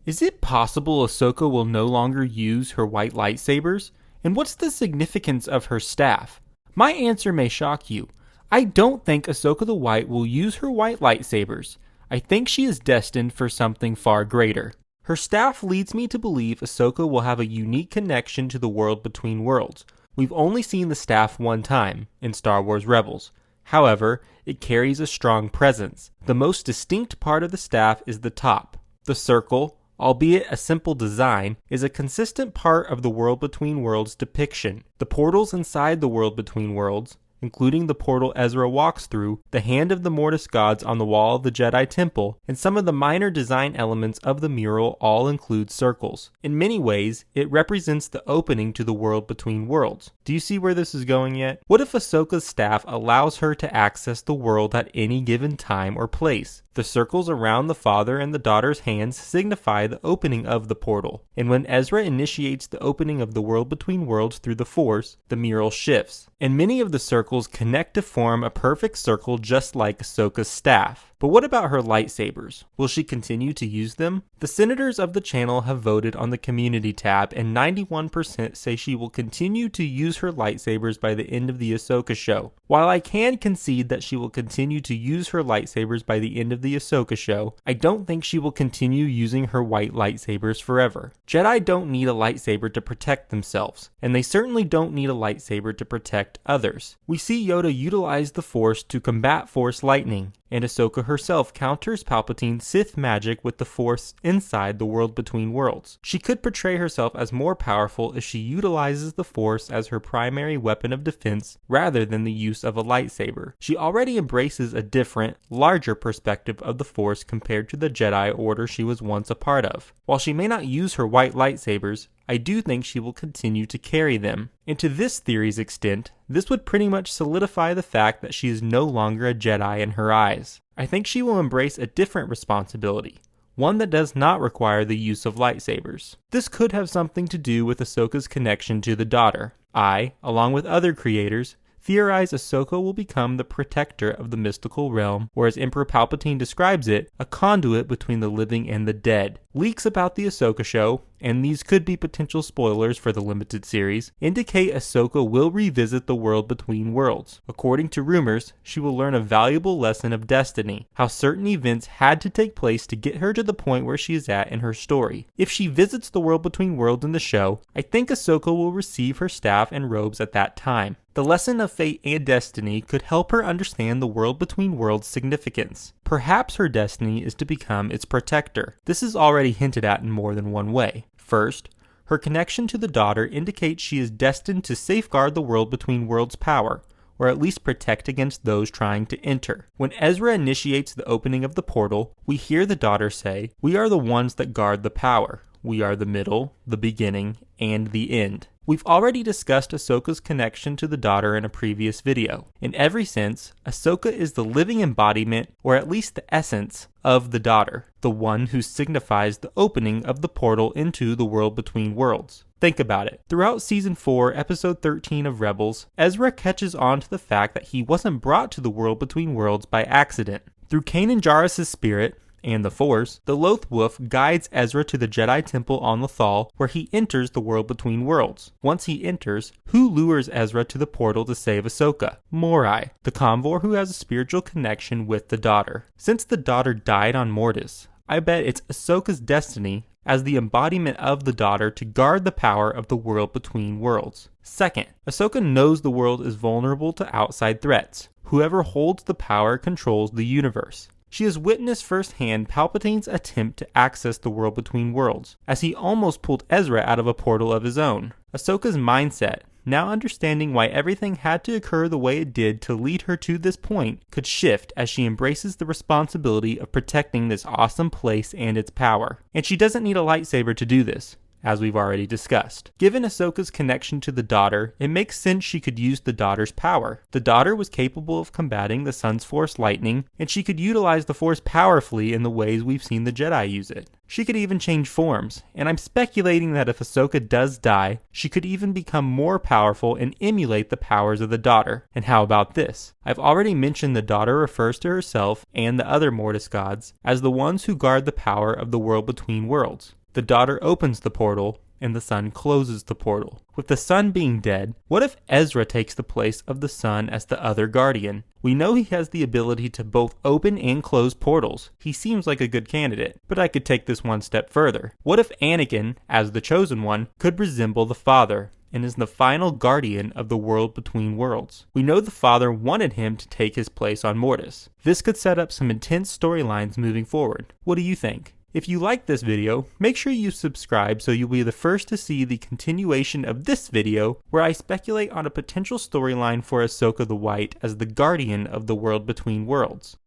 Is it possible Ahsoka will no longer use her white lightsabers? And what's the significance of her staff? My answer may shock you. I don't think Ahsoka the White will use her white lightsabers. I think she is destined for something far greater. Her staff leads me to believe Ahsoka will have a unique connection to the world between worlds. We've only seen the staff one time, in Star Wars Rebels. However, it carries a strong presence. The most distinct part of the staff is the top. The circle, albeit a simple design, is a consistent part of the World Between Worlds depiction. The portals inside the World Between Worlds, including the portal Ezra walks through, the hand of the Mortis gods on the wall of the Jedi Temple, and some of the minor design elements of the mural all include circles. In many ways, it represents the opening to the World Between Worlds. Do you see where this is going yet? What if Ahsoka's staff allows her to access the world at any given time or place? The circles around the father and the daughter's hands signify the opening of the portal, and when Ezra initiates the opening of the World Between Worlds through the Force, the mural shifts, and many of the circles connect to form a perfect circle just like Ahsoka's staff. But what about her lightsabers? Will she continue to use them? The senators of the channel have voted on the community tab, and 91% say she will continue to use her lightsabers by the end of the Ahsoka show. While I can concede that she will continue to use her lightsabers by the end of the Ahsoka show, I don't think she will continue using her white lightsabers forever. Jedi don't need a lightsaber to protect themselves, and they certainly don't need a lightsaber to protect others. We see Yoda utilize the Force to combat Force lightning, and Ahsoka herself counters Palpatine's Sith magic with the Force inside the World Between Worlds. She could portray herself as more powerful if she utilizes the Force as her primary weapon of defense rather than the use of a lightsaber. She already embraces a different, larger perspective of the Force compared to the Jedi Order she was once a part of. While she may not use her white lightsabers, I do think she will continue to carry them. And to this theory's extent, this would pretty much solidify the fact that she is no longer a Jedi in her eyes. I think she will embrace a different responsibility, one that does not require the use of lightsabers. This could have something to do with Ahsoka's connection to the daughter. I, along with other creators, theorize Ahsoka will become the protector of the mystical realm, or as Emperor Palpatine describes it, a conduit between the living and the dead. Leaks about the Ahsoka show, and these could be potential spoilers for the limited series, indicate Ahsoka will revisit the World Between Worlds. According to rumors, she will learn a valuable lesson of destiny, how certain events had to take place to get her to the point where she is at in her story. If she visits the World Between Worlds in the show, I think Ahsoka will receive her staff and robes at that time. The lesson of fate and destiny could help her understand the World Between Worlds' significance. Perhaps her destiny is to become its protector. This is already hinted at in more than one way. First, her connection to the daughter indicates she is destined to safeguard the World Between Worlds' power, or at least protect against those trying to enter. When Ezra initiates the opening of the portal, we hear the daughter say, "We are the ones that guard the power. We are the middle, the beginning, and the end." We've already discussed Ahsoka's connection to the daughter in a previous video. In every sense, Ahsoka is the living embodiment, or at least the essence, of the daughter, the one who signifies the opening of the portal into the World Between Worlds. Think about it. Throughout Season 4, Episode 13 of Rebels, Ezra catches on to the fact that he wasn't brought to the World Between Worlds by accident. Through Kanan Jarrus' spirit, and the Force, the Loth Wolf guides Ezra to the Jedi Temple on Lothal, where he enters the World Between Worlds. Once he enters, who lures Ezra to the portal to save Ahsoka? Morai, the convor who has a spiritual connection with the daughter. Since the daughter died on Mortis, I bet it's Ahsoka's destiny as the embodiment of the daughter to guard the power of the World Between Worlds. Second, Ahsoka knows the world is vulnerable to outside threats. Whoever holds the power controls the universe. She has witnessed firsthand Palpatine's attempt to access the World Between Worlds, as he almost pulled Ezra out of a portal of his own. Ahsoka's mindset, now understanding why everything had to occur the way it did to lead her to this point, could shift as she embraces the responsibility of protecting this awesome place and its power. And she doesn't need a lightsaber to do this, as we've already discussed. Given Ahsoka's connection to the daughter, it makes sense she could use the daughter's power. The daughter was capable of combating the Sun's Force lightning, and she could utilize the Force powerfully in the ways we've seen the Jedi use it. She could even change forms, and I'm speculating that if Ahsoka does die, she could even become more powerful and emulate the powers of the daughter. And how about this? I've already mentioned the daughter refers to herself and the other Mortis gods as the ones who guard the power of the World Between Worlds. the daughter opens the portal, and the son closes the portal. With the son being dead, what if Ezra takes the place of the son as the other guardian? We know he has the ability to both open and close portals. He seems like a good candidate, but I could take this one step further. What if Anakin, as the chosen one, could resemble the father, and is the final guardian of the world between worlds? We know the father wanted him to take his place on Mortis. This could set up some intense storylines moving forward. What do you think? If you liked this video, make sure you subscribe so you'll be the first to see the continuation of this video where I speculate on a potential storyline for Ahsoka the White as the guardian of the world between worlds.